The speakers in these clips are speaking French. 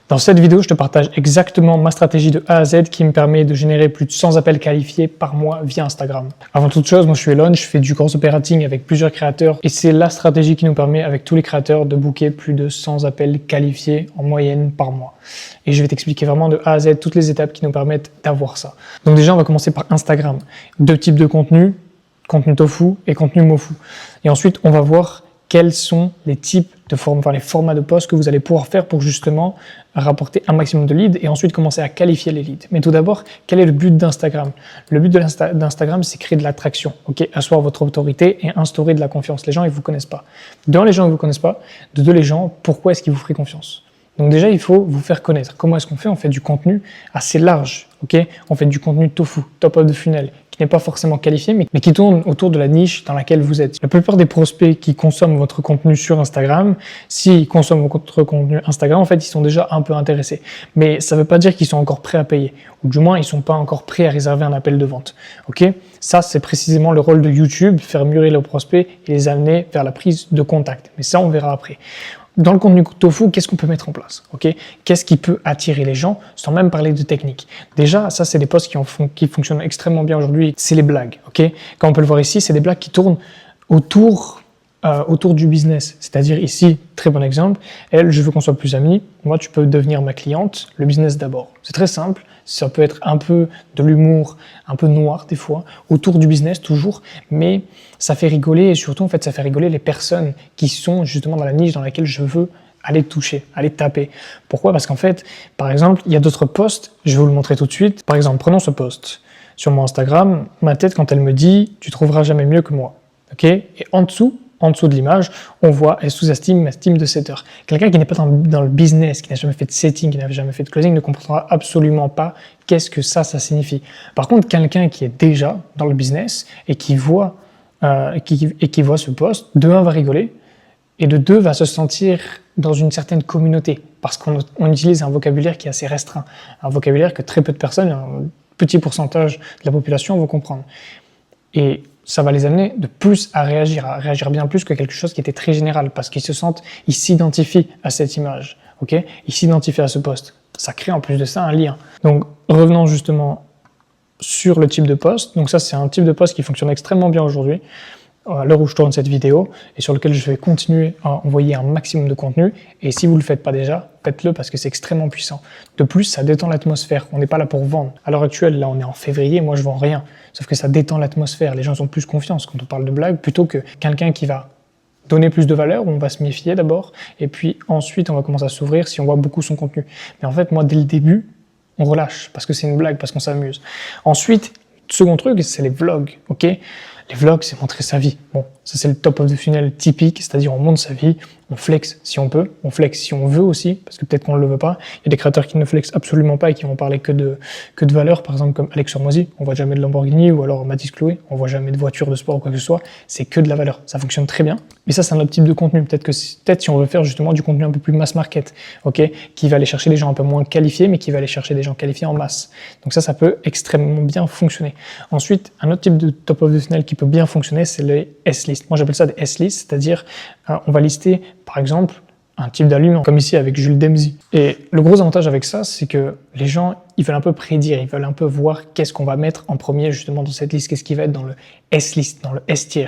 Dans cette vidéo, je te partage exactement ma stratégie de A à Z qui me permet de générer plus de 100 appels qualifiés par mois via Instagram. Avant toute chose, moi je suis Elon, je fais du cross operating avec plusieurs créateurs et c'est la stratégie qui nous permet avec tous les créateurs de booker plus de 100 appels qualifiés en moyenne par mois. Et je vais t'expliquer vraiment de A à Z toutes les étapes qui nous permettent d'avoir ça. Donc déjà, on va commencer par Instagram. Deux types de contenu, contenu tofu et contenu mofu. Et ensuite, on va voir quels sont les types de les formats de posts que vous allez pouvoir faire pour justement rapporter un maximum de leads et ensuite commencer à qualifier les leads. Mais tout d'abord, quel est le but d'Instagram? Le but d'Instagram, c'est créer de l'attraction, asseoir votre autorité et instaurer de la confiance. Les gens, ils ne vous connaissent pas. De un, les gens ne vous connaissent pas. De deux, les gens, pourquoi est-ce qu'ils vous feraient confiance? Donc déjà, il faut vous faire connaître. Comment est-ce qu'on fait? On fait du contenu assez large, on fait du contenu tofu, top of the funnel, qui n'est pas forcément qualifié, mais qui tourne autour de la niche dans laquelle vous êtes. La plupart des prospects qui consomment votre contenu sur Instagram, s'ils consomment votre contenu Instagram, en fait, ils sont déjà un peu intéressés. Mais ça ne veut pas dire qu'ils sont encore prêts à payer, ou du moins, ils ne sont pas encore prêts à réserver un appel de vente. Ça, c'est précisément le rôle de YouTube, faire mûrir les prospects et les amener vers la prise de contact. Mais ça, on verra après. Dans le contenu tofu, qu'est-ce qu'on peut mettre en place? Qu'est-ce qui peut attirer les gens sans même parler de technique? Déjà, ça, c'est des posts qui fonctionnent extrêmement bien aujourd'hui. C'est les blagues. Comme on peut le voir ici, c'est des blagues qui tournent autour du business. C'est-à-dire ici, très bon exemple, elle, je veux qu'on soit plus amis. Moi, tu peux devenir ma cliente, le business d'abord. C'est très simple. Ça peut être un peu de l'humour, un peu noir des fois, autour du business toujours, mais ça fait rigoler et surtout, en fait, ça fait rigoler les personnes qui sont justement dans la niche dans laquelle je veux aller toucher, aller taper. Pourquoi? Parce qu'en fait, par exemple, il y a d'autres posts, je vais vous le montrer tout de suite. Par exemple, prenons ce post sur mon Instagram, ma tête quand elle me dit « tu trouveras jamais mieux que moi ». Et en dessous de l'image, on voit « elle sous-estime ma estime de 7 heures ». Quelqu'un qui n'est pas dans le business, qui n'a jamais fait de setting, qui n'a jamais fait de closing, ne comprendra absolument pas qu'est-ce que ça signifie. Par contre, quelqu'un qui est déjà dans le business et qui voit ce post, de un va rigoler et de deux va se sentir dans une certaine communauté parce qu'on utilise un vocabulaire qui est assez restreint, un vocabulaire que très peu de personnes, un petit pourcentage de la population vont comprendre. Et ça va les amener de plus à réagir bien plus que quelque chose qui était très général, parce qu'ils ils s'identifient à cette image, ils s'identifient à ce post. Ça crée en plus de ça un lien. Donc revenons justement sur le type de post. Donc ça, c'est un type de post qui fonctionne extrêmement bien aujourd'hui, à l'heure où je tourne cette vidéo, et sur lequel je vais continuer à envoyer un maximum de contenu. Et si vous ne le faites pas déjà, faites-le parce que c'est extrêmement puissant. De plus, ça détend l'atmosphère. On n'est pas là pour vendre. À l'heure actuelle, là, on est en février, moi, je vends rien. Sauf que ça détend l'atmosphère. Les gens ont plus confiance quand on parle de blague, plutôt que quelqu'un qui va donner plus de valeur, on va se méfier d'abord, et puis ensuite, on va commencer à s'ouvrir si on voit beaucoup son contenu. Mais en fait, moi, dès le début, on relâche parce que c'est une blague, parce qu'on s'amuse. Ensuite, second truc, c'est les vlogs, Les vlogs, c'est montrer sa vie. Bon, ça c'est le top of the funnel typique, c'est-à-dire on montre sa vie, on flex si on peut, on flex si on veut aussi, parce que peut-être qu'on ne le veut pas. Il y a des créateurs qui ne flexent absolument pas et qui vont parler que de valeur, par exemple comme Alex Hormozy, on voit jamais de Lamborghini, ou alors Mathis Chloé, on voit jamais de voiture de sport ou quoi que ce soit, c'est que de la valeur. Ça fonctionne très bien. Mais ça, c'est un autre type de contenu. Peut-être si on veut faire justement du contenu un peu plus mass market, qui va aller chercher des gens un peu moins qualifiés, mais qui va aller chercher des gens qualifiés en masse. Donc ça peut extrêmement bien fonctionner. Ensuite, un autre type de top of the funnel qui peut bien fonctionner, c'est les S-list. Moi, j'appelle ça des S-list, c'est-à-dire on va lister, par exemple, un type d'aliment, comme ici avec Jules Demzy. Et le gros avantage avec ça, c'est que les gens, ils veulent un peu prédire, ils veulent un peu voir qu'est-ce qu'on va mettre en premier justement dans cette liste, qu'est-ce qui va être dans le S-list, dans le S-tier.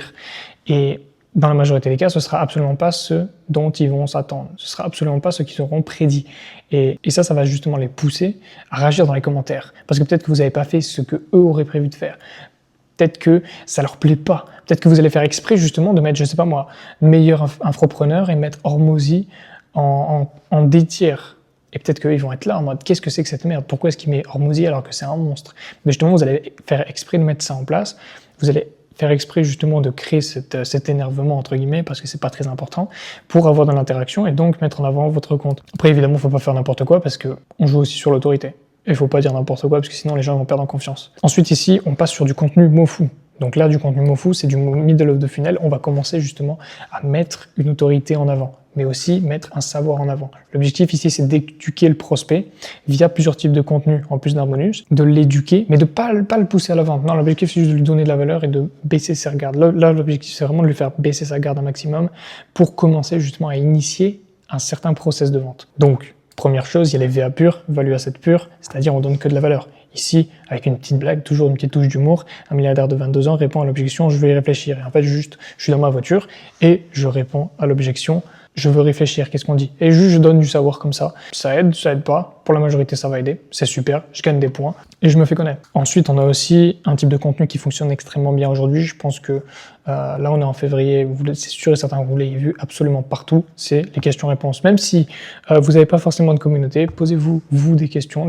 Et dans la majorité des cas, ce ne sera absolument pas ce dont ils vont s'attendre. Ce ne sera absolument pas ce qu'ils auront prédit. Et ça va justement les pousser à réagir dans les commentaires. Parce que peut-être que vous n'avez pas fait ce que eux auraient prévu de faire. Peut-être que ça leur plaît pas. Peut-être que vous allez faire exprès justement de mettre, je sais pas moi, meilleur infopreneur et mettre Hormozy en D-tiers. Et peut-être qu'ils vont être là en mode, qu'est-ce que c'est que cette merde? Pourquoi est-ce qu'il met Hormozy alors que c'est un monstre? Mais justement, vous allez faire exprès de mettre ça en place. Vous allez faire exprès justement de créer cet énervement entre guillemets, parce que c'est pas très important, pour avoir de l'interaction et donc mettre en avant votre compte. Après, évidemment, faut pas faire n'importe quoi parce que on joue aussi sur l'autorité. Il ne faut pas dire n'importe quoi parce que sinon les gens vont perdre en confiance. Ensuite ici, on passe sur du contenu mofu. Donc là, du contenu mofu, c'est du middle of the funnel. On va commencer justement à mettre une autorité en avant, mais aussi mettre un savoir en avant. L'objectif ici, c'est d'éduquer le prospect via plusieurs types de contenus en plus d'un bonus, de l'éduquer, mais de pas le pousser à la vente. Non, l'objectif, c'est juste de lui donner de la valeur et de baisser ses regards. Là, l'objectif, c'est vraiment de lui faire baisser sa garde un maximum pour commencer justement à initier un certain process de vente. Donc, Première chose, il y a les VA purs, value asset pur, c'est-à-dire on donne que de la valeur. Ici, avec une petite blague, toujours une petite touche d'humour, un milliardaire de 22 ans répond à l'objection « je vais y réfléchir ». Et en fait, juste, je suis dans ma voiture et je réponds à l'objection « je veux réfléchir », qu'est-ce qu'on dit? Et juste, je donne du savoir comme ça. Ça aide pas. Pour la majorité, ça va aider. C'est super, je gagne des points et je me fais connaître. Ensuite, on a aussi un type de contenu qui fonctionne extrêmement bien aujourd'hui. Je pense que là, on est en février, c'est sûr et certain que vous l'avez vu absolument partout, c'est les questions-réponses. Même si vous n'avez pas forcément de communauté, posez-vous des questions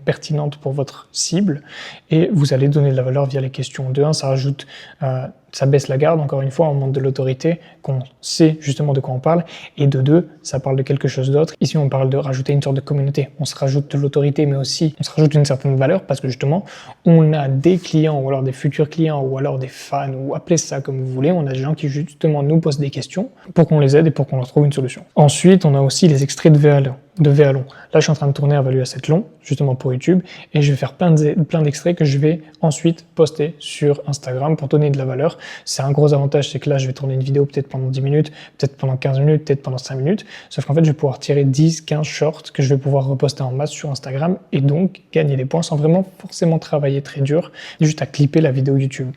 pertinentes pour votre cible et vous allez donner de la valeur via les questions. De un, ça rajoute, ça baisse la garde, encore une fois, on montre de l'autorité, qu'on sait justement de quoi on parle, et de deux, ça parle de quelque chose d'autre. Ici, on parle de rajouter une sorte de communauté. On se rajoute de l'autorité, mais aussi on se rajoute une certaine valeur parce que justement, on a des clients ou alors des futurs clients ou alors des fans ou appelez ça comme vous voulez. On a des gens qui justement nous posent des questions pour qu'on les aide et pour qu'on leur trouve une solution. Ensuite, on a aussi les extraits de VA long. Là, je suis en train de tourner un value asset long, justement pour YouTube, et je vais faire plein d'extraits que je vais ensuite poster sur Instagram pour donner de la valeur. C'est un gros avantage, c'est que là, je vais tourner une vidéo peut-être pendant 10 minutes, peut-être pendant 15 minutes, peut-être pendant 5 minutes, sauf qu'en fait, je vais pouvoir tirer 10, 15 shorts que je vais pouvoir reposter en masse sur Instagram et donc gagner des points sans vraiment forcément travailler très dur, juste à clipper la vidéo YouTube.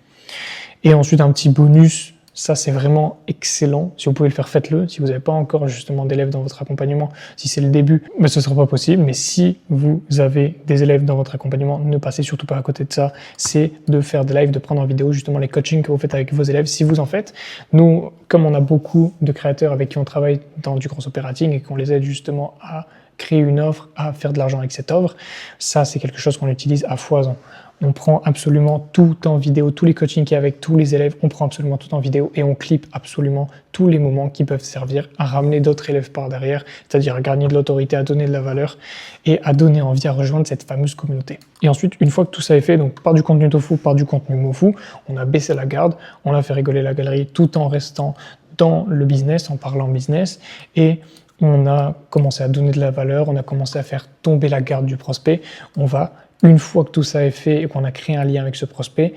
Et ensuite, un petit bonus. Ça, c'est vraiment excellent. Si vous pouvez le faire, faites-le. Si vous n'avez pas encore justement d'élèves dans votre accompagnement, si c'est le début, ce ne sera pas possible. Mais si vous avez des élèves dans votre accompagnement, ne passez surtout pas à côté de ça. C'est de faire des lives, de prendre en vidéo justement les coachings que vous faites avec vos élèves. Si vous en faites, nous, comme on a beaucoup de créateurs avec qui on travaille dans du cross operating et qu'on les aide justement à créer une offre, à faire de l'argent avec cette offre, ça, c'est quelque chose qu'on utilise à foison. On prend absolument tout en vidéo, tous les coachings qu'il y a avec tous les élèves, on prend absolument tout en vidéo et on clip absolument tous les moments qui peuvent servir à ramener d'autres élèves par derrière, c'est-à-dire à gagner de l'autorité, à donner de la valeur et à donner envie à rejoindre cette fameuse communauté. Et ensuite, une fois que tout ça est fait, donc par du contenu tofu, par du contenu mofu, on a baissé la garde, on a fait rigoler la galerie tout en restant dans le business, en parlant business et on a commencé à donner de la valeur, on a commencé à faire tomber la garde du prospect. On va, une fois que tout ça est fait et qu'on a créé un lien avec ce prospect,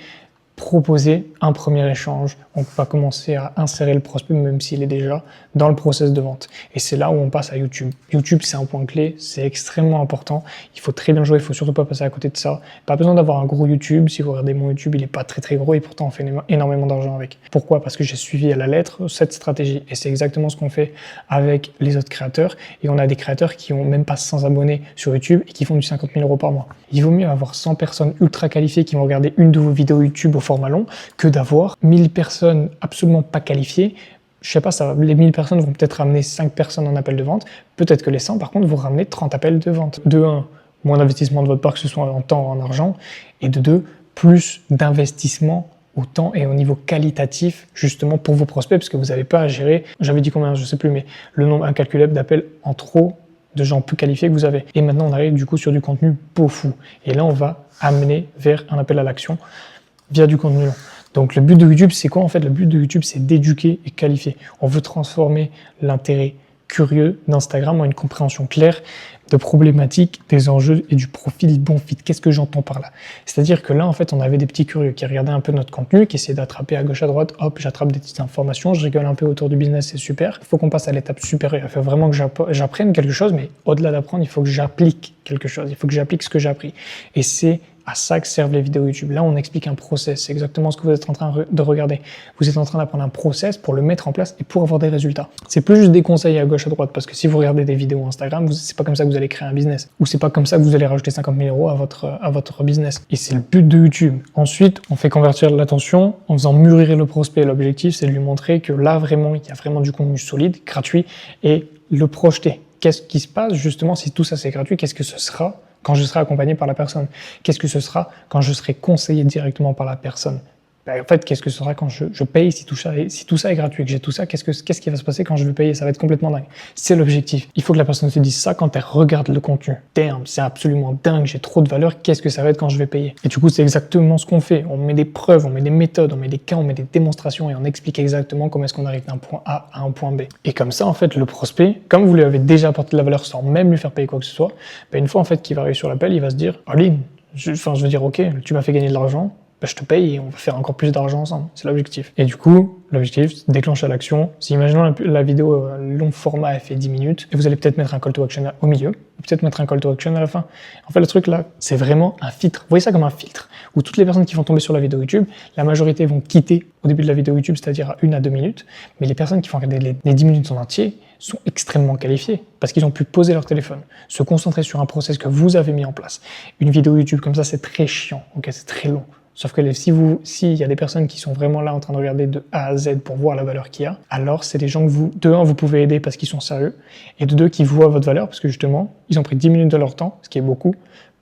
proposer un premier échange. On va commencer à insérer le prospect, même s'il est déjà dans le process de vente. Et c'est là où on passe à YouTube. YouTube, c'est un point clé, c'est extrêmement important. Il faut très bien jouer, il faut surtout pas passer à côté de ça. Pas besoin d'avoir un gros YouTube. Si vous regardez mon YouTube, il est pas très gros et pourtant on fait énormément d'argent avec. Pourquoi? Parce que j'ai suivi à la lettre cette stratégie. Et c'est exactement ce qu'on fait avec les autres créateurs. Et on a des créateurs qui ont même pas 100 abonnés sur YouTube et qui font du 50 000 € par mois. Il vaut mieux avoir 100 personnes ultra qualifiées qui vont regarder une de vos vidéos YouTube au format long que d'avoir 1000 personnes absolument pas qualifiées. Je sais pas, les 1000 personnes vont peut-être ramener 5 personnes en appel de vente. Peut-être que les 100, par contre, vont ramener 30 appels de vente. De 1, moins d'investissement de votre part, que ce soit en temps ou en argent. Et de 2, plus d'investissement au temps et au niveau qualitatif, justement pour vos prospects, parce que vous n'avez pas à gérer, j'avais dit combien, je sais plus, mais le nombre incalculable d'appels en trop de gens plus qualifiés que vous avez. Et maintenant, on arrive du coup sur du contenu beau fou. Et là, on va amener vers un appel à l'action via du contenu long. Donc le but de YouTube, c'est quoi en fait? Le but de YouTube, c'est d'éduquer et qualifier. On veut transformer l'intérêt curieux d'Instagram en une compréhension claire de problématiques, des enjeux et du profil bon fit. Qu'est-ce que j'entends par là? C'est-à-dire que là, en fait, on avait des petits curieux qui regardaient un peu notre contenu, qui essayaient d'attraper à gauche, à droite, hop, j'attrape des petites informations, je rigole un peu autour du business, c'est super. Il faut qu'on passe à l'étape supérieure. Il faut vraiment que j'apprenne quelque chose, mais au-delà d'apprendre, il faut que j'applique quelque chose. Il faut que j'applique ce que j'ai appris. Et c'est à ça que servent les vidéos YouTube. Là, on explique un process. C'est exactement ce que vous êtes en train de regarder. Vous êtes en train d'apprendre un process pour le mettre en place et pour avoir des résultats. C'est plus juste des conseils à gauche, à droite, parce que si vous regardez des vidéos Instagram, c'est pas comme ça que vous allez créer un business. Ou c'est pas comme ça que vous allez rajouter 50 000 € à votre business. Et c'est le but de YouTube. Ensuite, on fait convertir l'attention en faisant mûrir le prospect. L'objectif, c'est de lui montrer que là, vraiment, il y a vraiment du contenu solide, gratuit, et le projeter. Qu'est-ce qui se passe, justement, si tout ça c'est gratuit? Qu'est-ce que ce sera quand je serai accompagné par la personne? Qu'est-ce que ce sera quand je serai conseillé directement par la personne? En fait, qu'est-ce que ce sera quand je paye, si tout ça est gratuit et que j'ai tout ça, qu'est-ce qui va se passer quand je vais payer? Ça va être complètement dingue. C'est l'objectif. Il faut que la personne se dise ça quand elle regarde le contenu. Damn, c'est absolument dingue, j'ai trop de valeur, qu'est-ce que ça va être quand je vais payer? Et du coup, c'est exactement ce qu'on fait. On met des preuves, on met des méthodes, on met des cas, on met des démonstrations et on explique exactement comment est-ce qu'on arrive d'un point A à un point B. Et comme ça, en fait, le prospect, comme vous lui avez déjà apporté de la valeur sans même lui faire payer quoi que ce soit, une fois en fait qu'il va arriver sur l'appel, il va se dire, Aline, je veux dire, ok, tu m'as fait gagner de l'argent, je te paye et on va faire encore plus d'argent ensemble. C'est l'objectif. Et du coup, l'objectif, c'est déclencher l'action. Si imaginons la vidéo long format, elle fait 10 minutes, et vous allez peut-être mettre un call to action au milieu, ou peut-être mettre un call to action à la fin. En fait, le truc là, c'est vraiment un filtre. Vous voyez ça comme un filtre, où toutes les personnes qui vont tomber sur la vidéo YouTube, la majorité vont quitter au début de la vidéo YouTube, c'est-à-dire à 1 à 2 minutes, mais les personnes qui vont regarder les 10 minutes en entier sont extrêmement qualifiées, parce qu'ils ont pu poser leur téléphone, se concentrer sur un process que vous avez mis en place. Une vidéo YouTube comme ça, c'est très chiant, ok, c'est très long. Sauf que s'il y a des personnes qui sont vraiment là en train de regarder de A à Z pour voir la valeur qu'il y a, alors c'est des gens que de un, vous pouvez aider parce qu'ils sont sérieux, et de deux, qui voient votre valeur parce que justement, ils ont pris 10 minutes de leur temps, ce qui est beaucoup,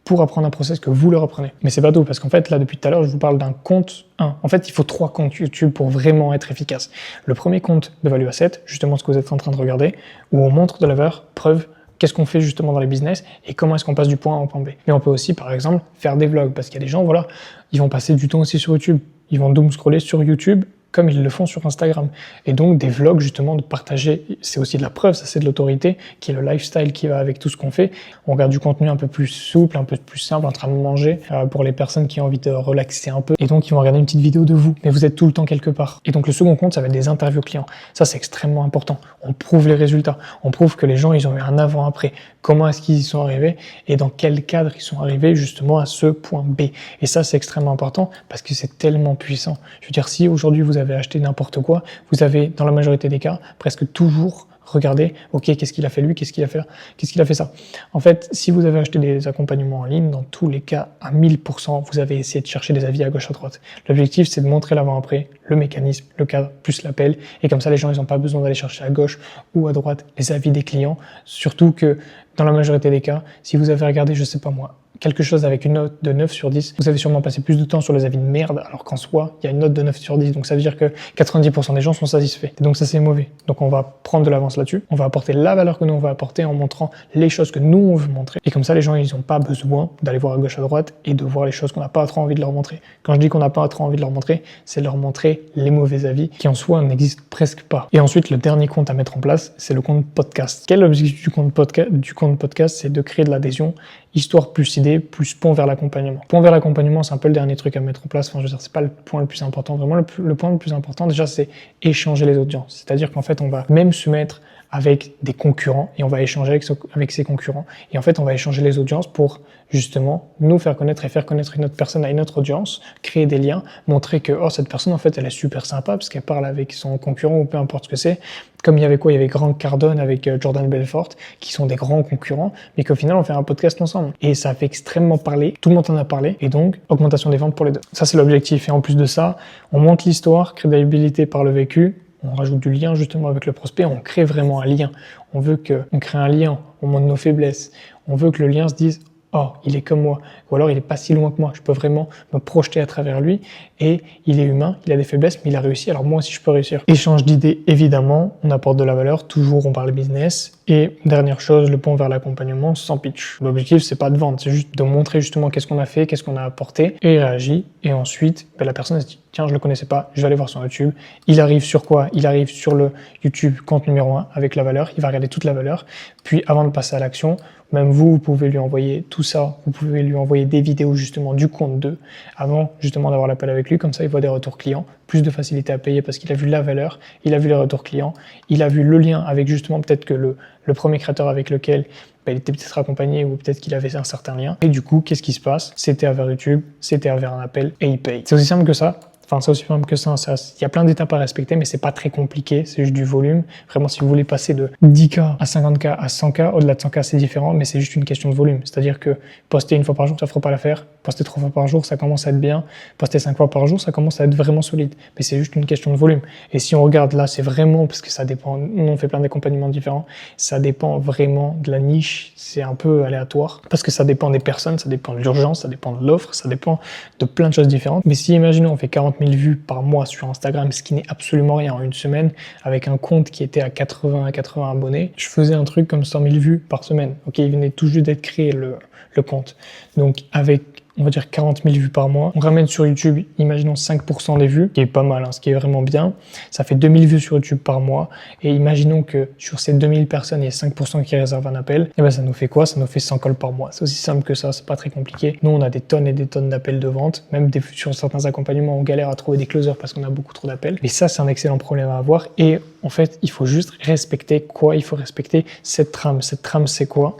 pour apprendre un process que vous leur apprenez. Mais c'est pas tout, parce qu'en fait, là, depuis tout à l'heure, je vous parle d'un compte 1. En fait, il faut 3 comptes YouTube pour vraiment être efficace. Le premier compte de Value Asset, justement ce que vous êtes en train de regarder, où on montre de la valeur, preuve, qu'est-ce qu'on fait justement dans les business et comment est-ce qu'on passe du point A au point B. Mais on peut aussi, par exemple, faire des vlogs, parce qu'il y a des gens, voilà, ils vont passer du temps aussi sur YouTube. Ils vont doom scroller sur YouTube comme ils le font sur Instagram. Et donc, des vlogs, justement, de partager, c'est aussi de la preuve, ça c'est de l'autorité, qui est le lifestyle qui va avec tout ce qu'on fait. On regarde du contenu un peu plus souple, un peu plus simple, en train de manger, pour les personnes qui ont envie de relaxer un peu. Et donc, ils vont regarder une petite vidéo de vous, mais vous êtes tout le temps quelque part. Et donc, le second compte, ça va être des interviews clients. Ça, c'est extrêmement important. On prouve les résultats. On prouve que les gens, ils ont eu un avant-après. Comment est-ce qu'ils y sont arrivés et dans quel cadre ils sont arrivés justement à ce point B. Et ça, c'est extrêmement important parce que c'est tellement puissant. Je veux dire, si aujourd'hui vous avez acheté n'importe quoi, vous avez, dans la majorité des cas, presque toujours regardé, ok, qu'est-ce qu'il a fait lui, qu'est-ce qu'il a fait ça. En fait, si vous avez acheté des accompagnements en ligne, dans tous les cas, à 1000%, vous avez essayé de chercher des avis à gauche, à droite. L'objectif, c'est de montrer l'avant-après, le mécanisme, le cadre, plus l'appel, et comme ça, les gens, ils n'ont pas besoin d'aller chercher à gauche ou à droite les avis des clients, surtout que dans la majorité des cas, si vous avez regardé, je sais pas moi, quelque chose avec une note de 9 sur 10, vous avez sûrement passé plus de temps sur les avis de merde, alors qu'en soi, il y a une note de 9 sur 10, donc ça veut dire que 90% des gens sont satisfaits. Et donc ça, c'est mauvais. Donc on va prendre de l'avance là-dessus, on va apporter la valeur que nous, on va apporter en montrant les choses que nous, on veut montrer. Et comme ça, les gens, ils n'ont pas besoin d'aller voir à gauche, à droite et de voir les choses qu'on n'a pas trop envie de leur montrer. Quand je dis qu'on n'a pas trop envie de leur montrer, c'est leur montrer les mauvais avis qui en soi n'existent presque pas. Et ensuite, le dernier compte à mettre en place, c'est le compte podcast. Quel est l'objectif du compte podcast? C'est de créer de l'adhésion, histoire plus idée, plus pont vers l'accompagnement. Pont vers l'accompagnement, c'est un peu le dernier truc à mettre en place. Enfin, je veux dire, c'est pas le point le plus important. Vraiment, le point le plus important, déjà, c'est échanger les audiences. C'est-à-dire qu'en fait, on va même se mettre avec des concurrents et on va échanger avec ces concurrents. Et en fait, on va échanger les audiences pour justement nous faire connaître et faire connaître une autre personne à une autre audience, créer des liens, montrer que oh, cette personne, en fait, elle est super sympa parce qu'elle parle avec son concurrent ou peu importe ce que c'est. Comme il y avait quoi? Il y avait Grant Cardone avec Jordan Belfort, qui sont des grands concurrents, mais qu'au final, on fait un podcast ensemble. Et ça fait extrêmement parler, tout le monde en a parlé, et donc, augmentation des ventes pour les deux. Ça, c'est l'objectif. Et en plus de ça, on monte l'histoire, crédibilité par le vécu, on rajoute du lien justement avec le prospect, on crée vraiment un lien. On veut qu'on crée un lien, on montre nos faiblesses. On veut que le lien se dise « Oh, il est comme moi » ou alors « Il est pas si loin que moi, je peux vraiment me projeter à travers lui et il est humain, il a des faiblesses, mais il a réussi, alors moi aussi je peux réussir. » Échange d'idées, évidemment, on apporte de la valeur, toujours on parle business. Et dernière chose, le pont vers l'accompagnement sans pitch. L'objectif, c'est pas de vendre, c'est juste de montrer justement qu'est-ce qu'on a fait, qu'est-ce qu'on a apporté, et il réagit. Et ensuite, la personne se dit, tiens, je le connaissais pas, je vais aller voir sur YouTube. Il arrive sur quoi? Il arrive sur le YouTube compte numéro 1 avec la valeur, il va regarder toute la valeur. Puis avant de passer à l'action, même vous pouvez lui envoyer tout ça, vous pouvez lui envoyer des vidéos justement du compte 2, avant justement d'avoir l'appel avec lui, comme ça il voit des retours clients, plus de facilité à payer parce qu'il a vu la valeur, il a vu les retours clients, il a vu le lien avec justement peut-être que le premier créateur avec lequel il était peut-être accompagné ou peut-être qu'il avait un certain lien. Et du coup, qu'est-ce qui se passe? C'était vers YouTube, c'était vers un appel et il paye. C'est aussi simple que ça. Enfin, c'est aussi simple que ça. Il y a plein d'étapes à respecter, mais c'est pas très compliqué. C'est juste du volume. Vraiment, si vous voulez passer de 10K à 50K à 100K, au-delà de 100K, c'est différent, mais c'est juste une question de volume. C'est-à-dire que poster une fois par jour, ça fera pas l'affaire. Poster 3 fois par jour, ça commence à être bien. Poster 5 fois par jour, ça commence à être vraiment solide. Mais c'est juste une question de volume. Et si on regarde là, c'est vraiment, parce que ça dépend, on fait plein d'accompagnements différents, ça dépend vraiment de la niche. C'est un peu aléatoire. Parce que ça dépend des personnes, ça dépend de l'urgence, ça dépend de l'offre, ça dépend de plein de choses différentes. Mais si, imaginons, on fait 40 000 vues par mois sur Instagram, ce qui n'est absolument rien en une semaine, avec un compte qui était à 80 abonnés, je faisais un truc comme 100 000 vues par semaine. Ok, il venait tout juste d'être créé le compte. Donc avec on va dire 40 000 vues par mois. On ramène sur YouTube, imaginons 5% des vues, ce qui est pas mal, hein, ce qui est vraiment bien. Ça fait 2000 vues sur YouTube par mois. Et imaginons que sur ces 2000 personnes, il y a 5% qui réservent un appel. Et ben ça nous fait quoi? Ça nous fait 100 calls par mois. C'est aussi simple que ça, c'est pas très compliqué. Nous, on a des tonnes et des tonnes d'appels de vente. Même sur certains accompagnements, on galère à trouver des closers parce qu'on a beaucoup trop d'appels. Mais ça, c'est un excellent problème à avoir. Et en fait, il faut juste respecter quoi? Il faut respecter cette trame. Cette trame, c'est quoi?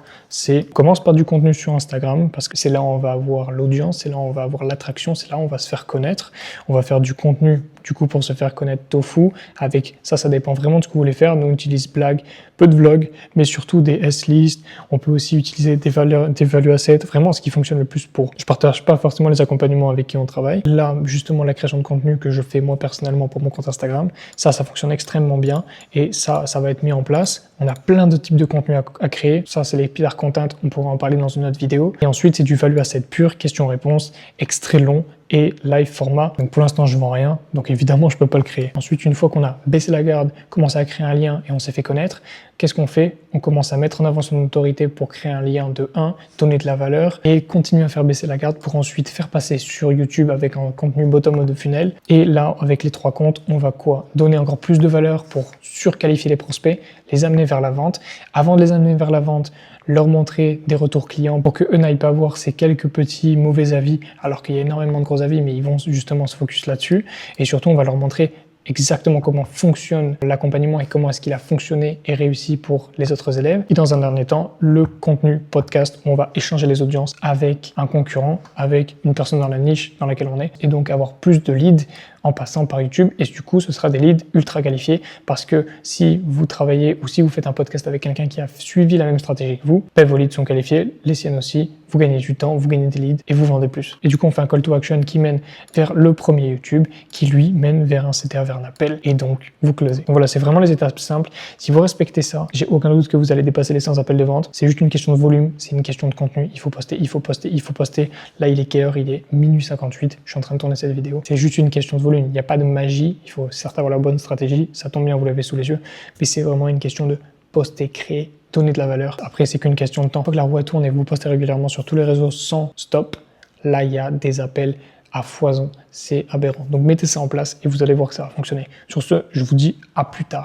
On commence par du contenu sur Instagram parce que c'est là où on va avoir l'audience, c'est là où on va avoir l'attraction, c'est là où on va se faire connaître. On va faire du contenu, du coup, pour se faire connaître tofu. Avec ça dépend vraiment de ce que vous voulez faire. Nous, on utilise Blague, peu de vlogs, mais surtout des S-list. On peut aussi utiliser des value assets, vraiment ce qui fonctionne le plus pour. Je partage pas forcément les accompagnements avec qui on travaille. Là, justement, la création de contenu que je fais moi personnellement pour mon compte Instagram, ça fonctionne extrêmement bien et ça va être mis en place. On a plein de types de contenus à créer. Ça, c'est les pillars content. On pourra en parler dans une autre vidéo. Et ensuite, c'est du value asset pur, question-réponse, extrait long et live format. Donc pour l'instant, je vends rien. Donc évidemment, je peux pas le créer. Ensuite, une fois qu'on a baissé la garde, commencé à créer un lien et on s'est fait connaître, qu'est-ce qu'on fait? On commence à mettre en avant son autorité pour créer un lien de 1, donner de la valeur et continuer à faire baisser la garde pour ensuite faire passer sur YouTube avec un contenu bottom of the funnel. Et là, avec les 3 comptes, on va quoi? Donner encore plus de valeur pour surqualifier les prospects, les amener vers la vente. Avant de les amener vers la vente, leur montrer des retours clients pour qu'eux n'aillent pas voir ces quelques petits mauvais avis alors qu'il y a énormément de gros avis, mais ils vont justement se focus là-dessus. Et surtout, on va leur montrer exactement comment fonctionne l'accompagnement et comment est-ce qu'il a fonctionné et réussi pour les autres élèves. Et dans un dernier temps, le contenu podcast où on va échanger les audiences avec un concurrent, avec une personne dans la niche dans laquelle on est et donc avoir plus de leads en passant par YouTube. Et du coup, ce sera des leads ultra qualifiés parce que si vous travaillez ou si vous faites un podcast avec quelqu'un qui a suivi la même stratégie que vous, vos leads sont qualifiés, les siennes aussi, vous gagnez du temps, vous gagnez des leads et vous vendez plus. Et du coup, on fait un call to action qui mène vers le premier YouTube, qui lui mène vers un CTA, vers un appel et donc vous closez. Donc voilà, c'est vraiment les étapes simples. Si vous respectez ça, j'ai aucun doute que vous allez dépasser les 100 appels de vente. C'est juste une question de volume, c'est une question de contenu. Il faut poster, il faut poster, il faut poster. Là, il est quelle heure? Il est minuit 58. Je suis en train de tourner cette vidéo. C'est juste une question de volume. Il n'y a pas de magie. Il faut certes avoir la bonne stratégie. Ça tombe bien, vous l'avez sous les yeux. Mais c'est vraiment une question de poster, créer, donner de la valeur. Après, c'est qu'une question de temps. Une fois que la roue tourne et vous postez régulièrement sur tous les réseaux sans stop, là, il y a des appels à foison. C'est aberrant. Donc, mettez ça en place et vous allez voir que ça va fonctionner. Sur ce, je vous dis à plus tard.